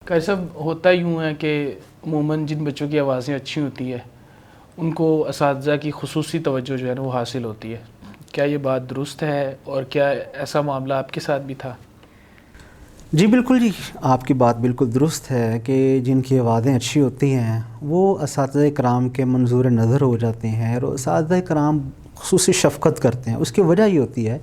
کہ سب ہوتا یوں ہے کہ عموماً جن بچوں کی آوازیں اچھی ہوتی ہے ان کو اساتذہ کی خصوصی توجہ جو ہے نا وہ حاصل ہوتی ہے. کیا یہ بات درست ہے اور کیا ایسا معاملہ آپ کے ساتھ بھی تھا؟ جی بالکل جی، آپ کی بات بالکل درست ہے کہ جن کی آوازیں اچھی ہوتی ہیں وہ اساتذہ کرام کے منظور نظر ہو جاتے ہیں اور اساتذہ کرام خصوصی شفقت کرتے ہیں. اس کی وجہ یہ ہوتی ہے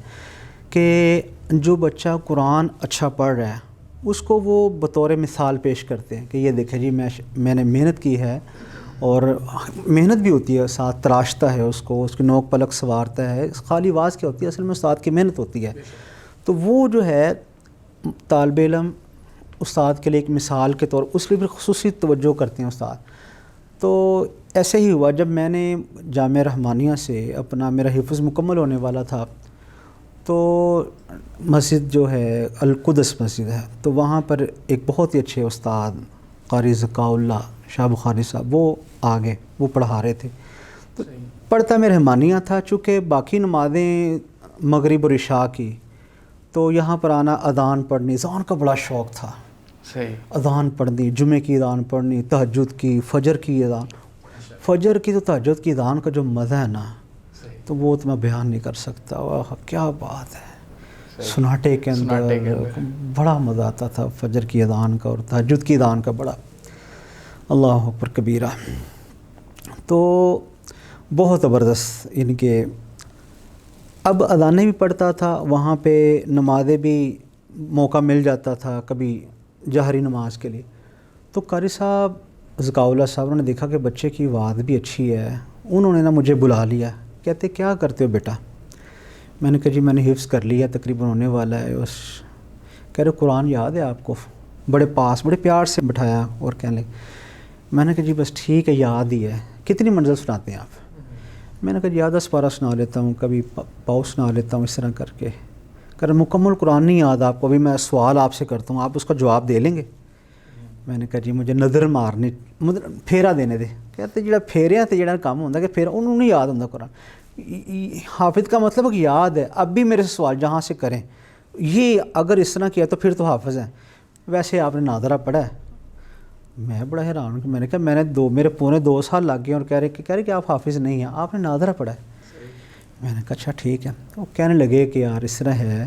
کہ جو بچہ قرآن اچھا پڑھ رہا ہے اس کو وہ بطور مثال پیش کرتے ہیں کہ یہ دیکھیں جی میں نے محنت کی ہے، اور محنت بھی ہوتی ہے، ساتھ تراشتا ہے اس کو، اس کی نوک پلک سنوارتا ہے. خالی آواز کیا ہوتی ہے؟ اصل میں استاد کی محنت ہوتی ہے. تو وہ جو ہے طالب علم استاد کے لیے ایک مثال کے طور اس لیے بھی خصوصی توجہ کرتے ہیں استاد. تو ایسے ہی ہوا جب میں نے جامعہ رحمانیہ سے اپنا میرا حفظ مکمل ہونے والا تھا تو مسجد جو ہے القدس مسجد ہے، تو وہاں پر ایک بہت ہی اچھے استاد قاری ذکاء اللہ شاہ بخاری صاحب وہ آگے وہ پڑھا رہے تھے. تو پڑھتا میں رحمانیہ تھا، چونکہ باقی نمازیں مغرب اور عشاء کی، تو یہاں پر آنا اذان پڑھنی، اذان کا بڑا شوق تھا. اذان پڑھنی، جمعے کی اذان پڑھنی، تہجد کی، فجر کی اذان. فجر کی تو تہجد کی اذان کا جو مزہ ہے نا تو وہ تو میں بیان نہیں کر سکتا. واہ کیا بات ہے، سناٹے کے اندر بڑا مزہ آتا تھا فجر کی اذان کا اور تہجد کی اذان کا بڑا. اللہ اکبر کبیرہ. تو بہت زبردست ان کے اب اذانیں بھی پڑھتا تھا، وہاں پہ نمازیں بھی موقع مل جاتا تھا کبھی جہری نماز کے لیے. تو قاری صاحب ذکاء اللہ صاحب نے دیکھا کہ بچے کی آواز بھی اچھی ہے، انہوں نے نا مجھے بلا لیا. کہتے کیا کرتے ہو بیٹا؟ میں نے کہا جی میں نے حفظ کر لیا، تقریباً ہونے والا ہے. بس کہہ رہے قرآن یاد ہے آپ کو؟ بڑے پاس بڑے پیار سے بٹھایا اور کہنے لگے. میں نے کہا جی بس ٹھیک ہے یاد ہی ہے. کتنی منزل سناتے ہیں آپ؟ میں نے کہا جی 10 پارہ سنا لیتا ہوں، کبھی پاؤ سنا لیتا ہوں، اس طرح کر کے. کہہ رہے مکمل قرآن نہیں یاد آپ کو؟ ابھی میں سوال آپ سے کرتا ہوں، آپ اس کا جواب دے لیں گے؟ میں نے کہا جی مجھے نظر مارنی پھیرا دینے دے. کہتے جڑا پھیریا تے جڑا کام ہوتا کہ پھیرا انہوں نہیں یاد ہوتا قرآن. حافظ کا مطلب کہ یاد ہے. اب بھی میرے سے سوال جہاں سے کریں یہ اگر اس طرح کیا تو پھر تو حافظ ہیں. ویسے آپ نے ناظرہ پڑھا ہے؟ میں بڑا حیران ہوں کہ میں نے کہا میں نے میرے پونے 2 سال لگ گئے اور کہہ رہے کہ آپ حافظ نہیں ہیں، آپ نے ناظرہ پڑھا ہے. میں نے کہا اچھا ٹھیک ہے. وہ کہنے لگے کہ یار اس طرح ہے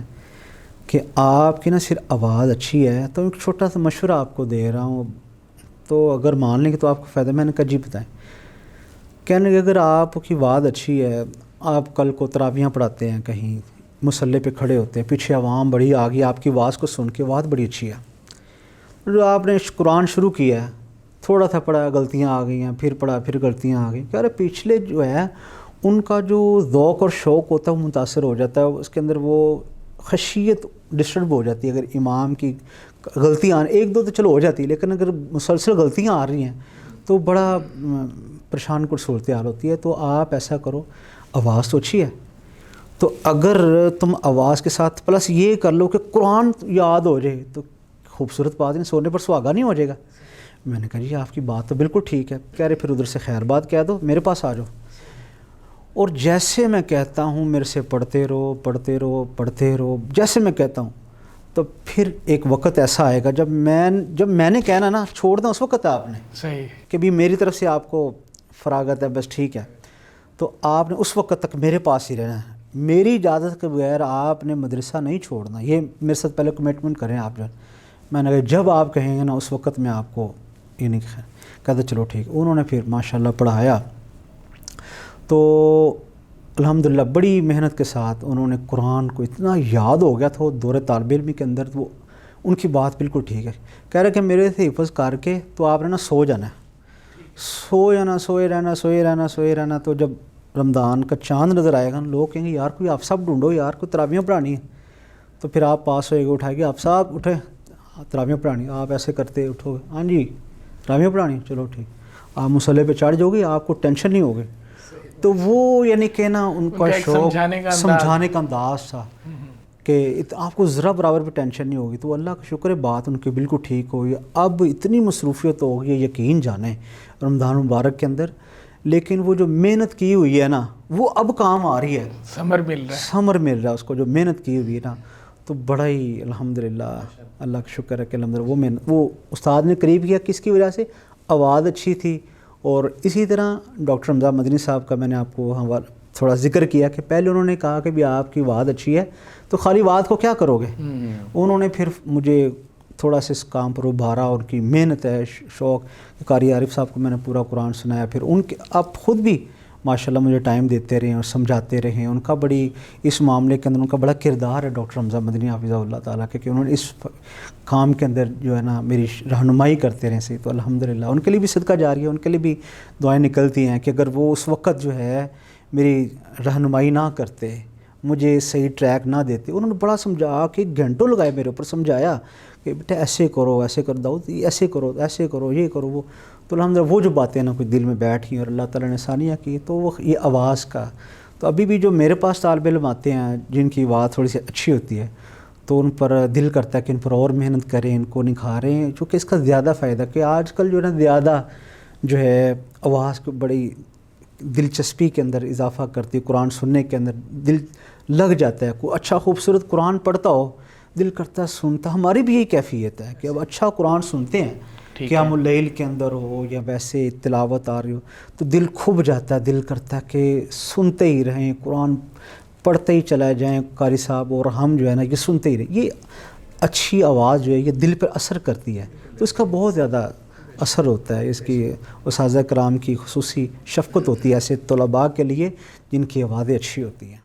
کہ آپ کی نا صرف آواز اچھی ہے، تو ایک چھوٹا سا مشورہ آپ کو دے رہا ہوں، تو اگر مان لیں گے تو آپ کو فائدہ. میں نے کہا جی بتائیں. کہنے لگے اگر آپ کی آواز اچھی ہے، آپ کل کو تراویحاں پڑھاتے ہیں، کہیں مصلی پہ کھڑے ہوتے ہیں، پیچھے عوام بڑی آ گئی آپ کی آواز کو سن کے، آواز بڑی اچھی ہے. جو آپ نے قرآن شروع کیا ہے، تھوڑا سا پڑھا غلطیاں آ گئی ہیں، پھر پڑھا پھر غلطیاں آ گئی. کہہ رہے پچھلے جو ہے ان کا جو ذوق اور شوق ہوتا ہے وہ متاثر ہو جاتا ہے، اس کے اندر وہ خشیت ڈسٹرب ہو جاتی ہے. اگر امام کی غلطیاں ایک دو تو چلو ہو جاتی ہے، لیکن اگر مسلسل غلطیاں آ رہی ہیں تو بڑا پریشان کن صورتحال ہوتی ہے. تو آپ ایسا کرو، آواز تو اچھی ہے، تو اگر تم آواز کے ساتھ پلس یہ کر لو کہ قرآن یاد ہو جائے تو خوبصورت بات ہے، سونے پر سہاگا نہیں ہو جائے گا. میں نے کہا جی آپ کی بات تو بالکل ٹھیک ہے. کہہ رہے پھر ادھر سے خیر بات کہہ دو، میرے پاس آ جاؤ. اور جیسے میں کہتا ہوں میرے سے پڑھتے رہو پڑھتے رہو پڑھتے رہو، جیسے میں کہتا ہوں. تو پھر ایک وقت ایسا آئے گا جب میں نے کہنا نا چھوڑ دیں، اس وقت آپ نے صحیح کہ بھی میری طرف سے آپ کو فراغت ہے، بس ٹھیک ہے. تو آپ نے اس وقت تک میرے پاس ہی رہنا ہے، میری اجازت کے بغیر آپ نے مدرسہ نہیں چھوڑنا. یہ میرے ساتھ پہلے کمٹمنٹ کریں آپ جو. میں نے کہا جب آپ کہیں گے نا اس وقت میں آپ کو یہ نہیں کہتے. چلو ٹھیک. انہوں نے پھر ماشاءاللہ پڑھایا، تو الحمدللہ بڑی محنت کے ساتھ انہوں نے قرآن کو اتنا یاد ہو گیا تھا وہ دور طالب علمی کے اندر. وہ ان کی بات بالکل ٹھیک ہے. کہہ رہے کہ میرے سے حفظ کر کے تو آپ نے نا سو جانا ہے، سو جانا، سوئے رہنا سوئے رہنا سوئے رہنا. تو جب رمضان کا چاند نظر آئے گا لوگ کہیں گے یار کوئی آپ سب ڈھونڈو یار، کوئی تراویحاں پڑھانی ہے. تو پھر آپ پاس ہوئے گا، اٹھائے گے آپ صاحب اٹھے تراویحاں پڑھانی. آپ ایسے کرتے اٹھو گے، ہاں جی تراویحاں پڑھانی، چلو ٹھیک. آپ مصلی پہ چڑھ جاؤ گے، آپ کو ٹینشن نہیں ہوگی. تو وہ یعنی کہ نا ان کا شوق سمجھانے کا انداز تھا کہ آپ کو ذرا برابر پہ ٹینشن نہیں ہوگی. تو اللہ کا شکر ہے بات ان کی بالکل ٹھیک ہوئی. اب اتنی مصروفیت ہو گئی ہے یقین جانیں رمضان مبارک کے اندر، لیکن وہ جو محنت کی ہوئی ہے نا وہ اب کام آ رہی ہے. ثمر مل رہا ہے، ثمر مل رہا ہے اس کو جو محنت کی ہوئی ہے نا. تو بڑا ہی الحمدللہ اللہ کا شکر ہے کہ الحمدللہ وہ استاد نے قریب کیا، کس کی وجہ سے؟ آواز اچھی تھی. اور اسی طرح ڈاکٹر حمزہ مدنی صاحب کا میں نے آپ کو تھوڑا ذکر کیا کہ پہلے انہوں نے کہا کہ بھی آپ کی آواز اچھی ہے تو خالی آواز کو کیا کرو گے. انہوں نے پھر مجھے تھوڑا سا اس کام پر ابھارا، ان کی محنت ہے، شوق. قاری عارف صاحب کو میں نے پورا قرآن سنایا، پھر ان کے آپ خود بھی ماشاءاللہ مجھے ٹائم دیتے رہے اور سمجھاتے رہے. ان کا بڑی اس معاملے کے اندر ان کا بڑا کردار ہے ڈاکٹر حمزہ مدنی حافظہ اللہ تعالیٰ کے، کہ انہوں نے اس کام کے اندر جو ہے نا میری رہنمائی کرتے رہے. تو الحمدللہ ان کے لیے بھی صدقہ جاری ہے، ان کے لیے بھی دعائیں نکلتی ہیں کہ اگر وہ اس وقت جو ہے میری رہنمائی نہ کرتے، مجھے صحیح ٹریک نہ دیتے. انہوں نے بڑا سمجھا کہ گھنٹوں لگائے میرے اوپر، سمجھایا کہ بیٹا ایسے کرو، ایسے کر داؤد، ایسے کرو، ایسے کرو، یہ کرو وہ. تو الحمدللہ وہ جو باتیں نا کوئی دل میں بیٹھی اور اللہ تعالیٰ نے ثانیہ کی. تو وہ یہ آواز کا تو ابھی بھی جو میرے پاس طالب علم آتے ہیں جن کی آواز تھوڑی سی اچھی ہوتی ہے تو ان پر دل کرتا ہے کہ ان پر اور محنت کریں، ان کو نکھاریں، چونکہ اس کا زیادہ فائدہ کہ آج کل جو ہے نا زیادہ جو ہے آواز کو بڑی دلچسپی کے اندر اضافہ کرتی ہے. قرآن سننے کے اندر دل لگ جاتا ہے. کوئی اچھا خوبصورت قرآن پڑھتا ہو دل کرتا ہے سنتا. ہماری بھی یہی کیفیت ہے کہ اب اچھا قرآن سنتے ہیں، قیام اللیل کے اندر ہو یا ویسے تلاوت آ رہی ہو تو دل کھب جاتا ہے، دل کرتا ہے کہ سنتے ہی رہیں، قرآن پڑھتے ہی چلا جائیں قاری صاحب، اور ہم جو ہے نا یہ سنتے ہی رہیں. یہ اچھی آواز جو ہے یہ دل پر اثر کرتی ہے، تو اس کا بہت زیادہ اثر ہوتا ہے. اس کی اساتذہ کرام کی خصوصی شفقت ہوتی ہے ایسے طلباء کے لیے جن کی آوازیں اچھی ہوتی ہیں.